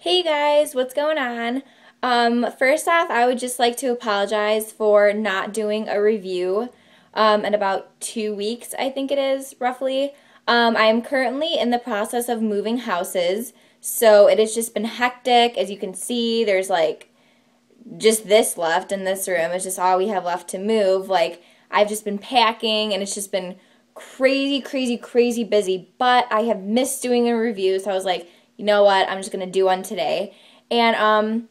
Hey guys, what's going on? First off, I would just like to apologize for not doing a review in about 2 weeks, I think it is, roughly. I am currently in the process of moving houses, so it has just been hectic. As you can see, there's like just this left in this room. It's just all we have left to move. Like, I've just been packing and it's just been crazy, crazy, crazy busy, but I have missed doing a review, so I was like, you know what, I'm just gonna do one today. And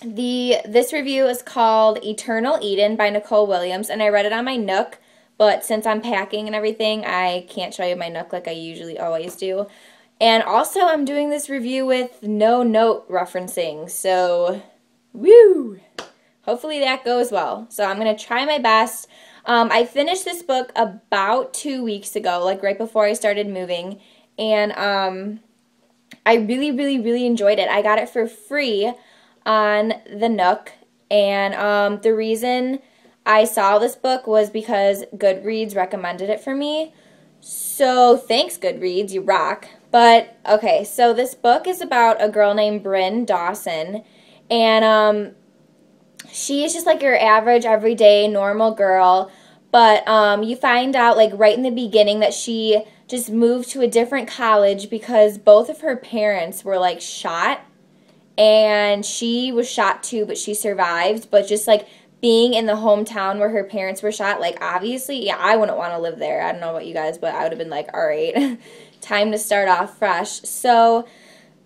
this review is called Eternal Eden by Nicole Williams, and I read it on my Nook, but since I'm packing and everything, I can't show you my Nook like I usually always do. And also, I'm doing this review with no note referencing, so woo! Hopefully that goes well. So I'm going to try my best. I finished this book about 2 weeks ago, like right before I started moving, and I really, really, really enjoyed it. I got it for free on the Nook, and the reason I saw this book was because Goodreads recommended it for me. So thanks, Goodreads, you rock. But okay, so this book is about a girl named Bryn Dawson, and she is just like your average, everyday, normal girl, but you find out like right in the beginning that she just moved to a different college because both of her parents were like shot, and she was shot too, but she survived. But just like being in the hometown where her parents were shot, like obviously, yeah, I wouldn't want to live there. I don't know about you guys, but I would have been like, all right, time to start off fresh. So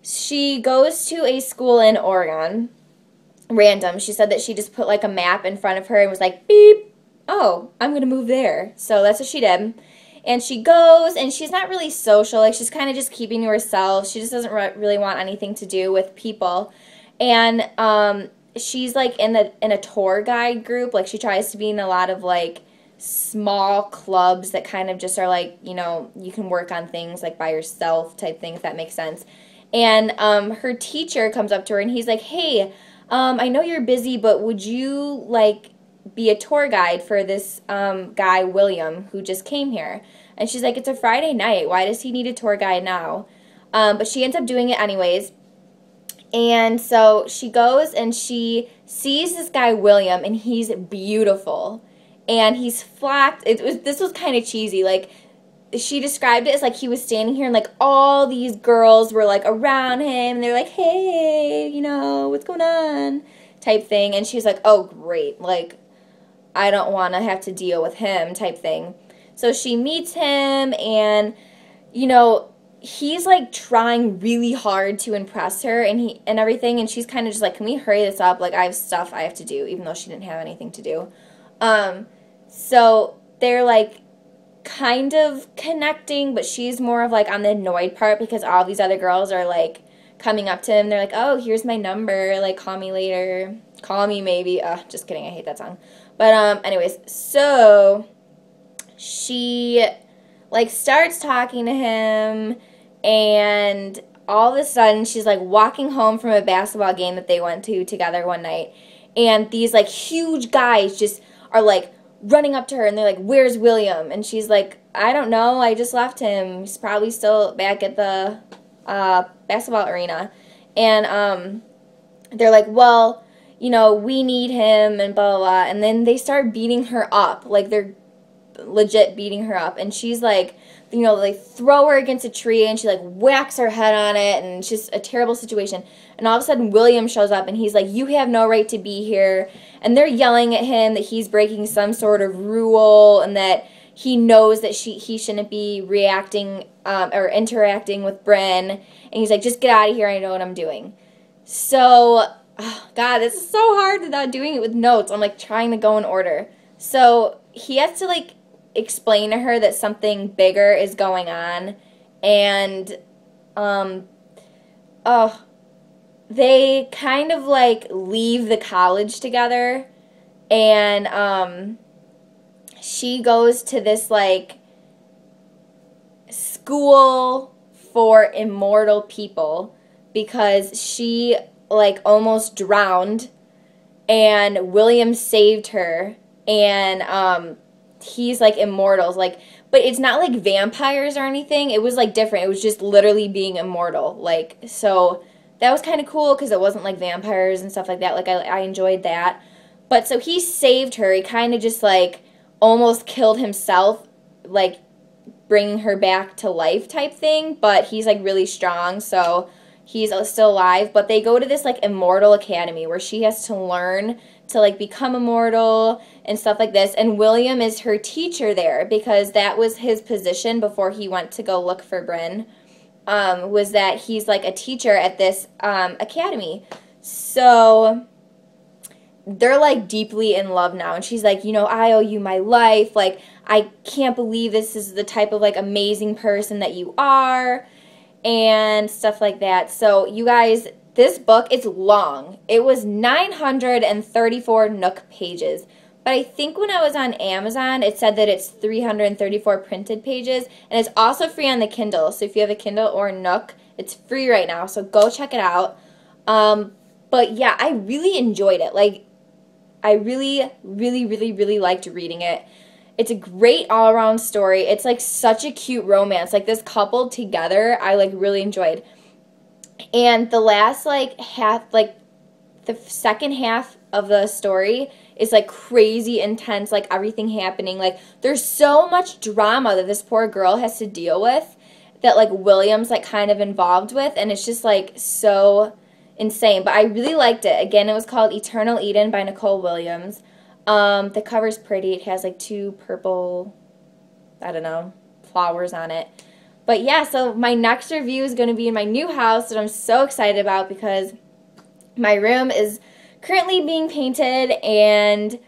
she goes to a school in Oregon. Random. She said that she just put like a map in front of her and was like, beep, oh, I'm going to move there. So that's what she did. And she goes, and she's not really social. Like, she's kind of just keeping to herself. She just doesn't really want anything to do with people. And she's like in a tour guide group. Like, she tries to be in a lot of like small clubs that kind of just are like, you know, you can work on things like by yourself type thing, if that makes sense. And her teacher comes up to her and he's like, hey, I know you're busy, but would you like be a tour guide for this guy, William, who just came here? And she's like, it's a Friday night. Why does he need a tour guide now? But she ends up doing it anyways. And so she goes and she sees this guy, William, and he's beautiful. And he's flacked. This was kind of cheesy. Like, she described it as like he was standing here and like all these girls were like around him and they're like, hey, you know, what's going on type thing. And she was like, oh great, like I don't want to have to deal with him type thing. So she meets him, and you know, he's like trying really hard to impress her and everything, and she's kind of just like, can we hurry this up, like I have stuff I have to do, even though she didn't have anything to do. So they're like kind of connecting, but she's more of like on the annoyed part because all these other girls are like coming up to him. They're like, oh, here's my number, like call me later, call me maybe. Just kidding, I hate that song. But anyways, so she like starts talking to him, and all of a sudden she's like walking home from a basketball game that they went to together one night, and these like huge guys just are like running up to her, and they're like, where's William? And she's like, I don't know, I just left him. He's probably still back at the basketball arena. And they're like, well, you know, we need him, and blah, blah, blah. And then they start beating her up. Like, they're legit beating her up. And she's like, you know, they throw her against a tree, and she like whacks her head on it, and it's just a terrible situation. And all of a sudden William shows up, and he's like, you have no right to be here. And they're yelling at him that he's breaking some sort of rule, and that he knows that he shouldn't be reacting or interacting with Bryn. And he's like, just get out of here, I know what I'm doing. So, oh God, this is so hard without doing it with notes. I'm like trying to go in order. So he has to like explain to her that something bigger is going on, and they kind of like leave the college together, and she goes to this like school for immortal people because she like almost drowned, and William saved her, and he's like immortals, like, but it's not like vampires or anything. It was like different. It was just literally being immortal. Like, so that was kind of cool because it wasn't like vampires and stuff like that. Like, I enjoyed that. But so he saved her. He kind of just like almost killed himself, like bringing her back to life type thing. But he's like really strong, so he's still alive. But they go to this like Immortal Academy where she has to learn to like become immortal and stuff like this. And William is her teacher there because that was his position before he went to go look for Bryn. Was that he's like a teacher at this academy. So they're like deeply in love now, and she's like, you know, I owe you my life, like I can't believe this is the type of like amazing person that you are and stuff like that. So you guys, this book, it's long. It was 934 Nook pages, but I think when I was on Amazon it said that it's 334 printed pages, and it's also free on the Kindle. So if you have a Kindle or Nook, it's free right now, so go check it out. But yeah, I really enjoyed it. Like, I really, really, really, really liked reading it. It's a great all-around story. It's like such a cute romance. Like, this couple together, I like really enjoyed. And the last like half, like the second half of the story is like crazy intense, like everything happening. Like, there's so much drama that this poor girl has to deal with that like William's like kind of involved with, and it's just like so insane. But I really liked it. Again, it was called Eternal Eden by Nicole Williams. The cover's pretty. It has like 2 purple, I don't know, flowers on it. But yeah, so my next review is going to be in my new house that I'm so excited about because my room is currently being painted, and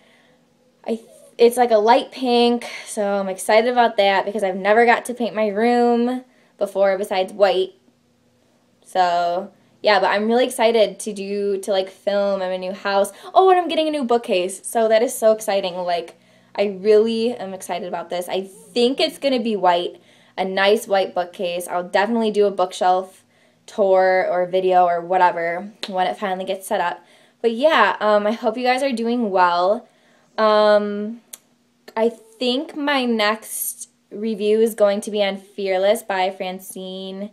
it's like a light pink, so I'm excited about that because I've never got to paint my room before besides white. So yeah, but I'm really excited to like film in my new house. Oh, and I'm getting a new bookcase, so that is so exciting. Like, I really am excited about this. I think it's going to be white, a nice white bookcase. I'll definitely do a bookshelf tour or video or whatever when it finally gets set up. But yeah, I hope you guys are doing well. I think my next review is going to be on Fearless by Francine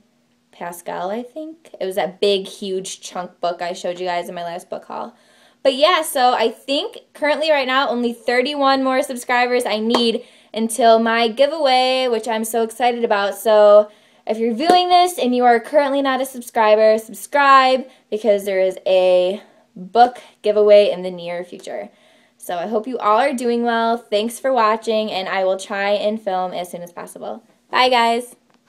Pascal, I think. It was that big, huge chunk book I showed you guys in my last book haul. But yeah, so I think currently right now only 31 more subscribers I need until my giveaway, which I'm so excited about. So if you're viewing this and you are currently not a subscriber, subscribe because there is a book giveaway in the near future. So I hope you all are doing well. Thanks for watching, and I will try and film as soon as possible. Bye, guys.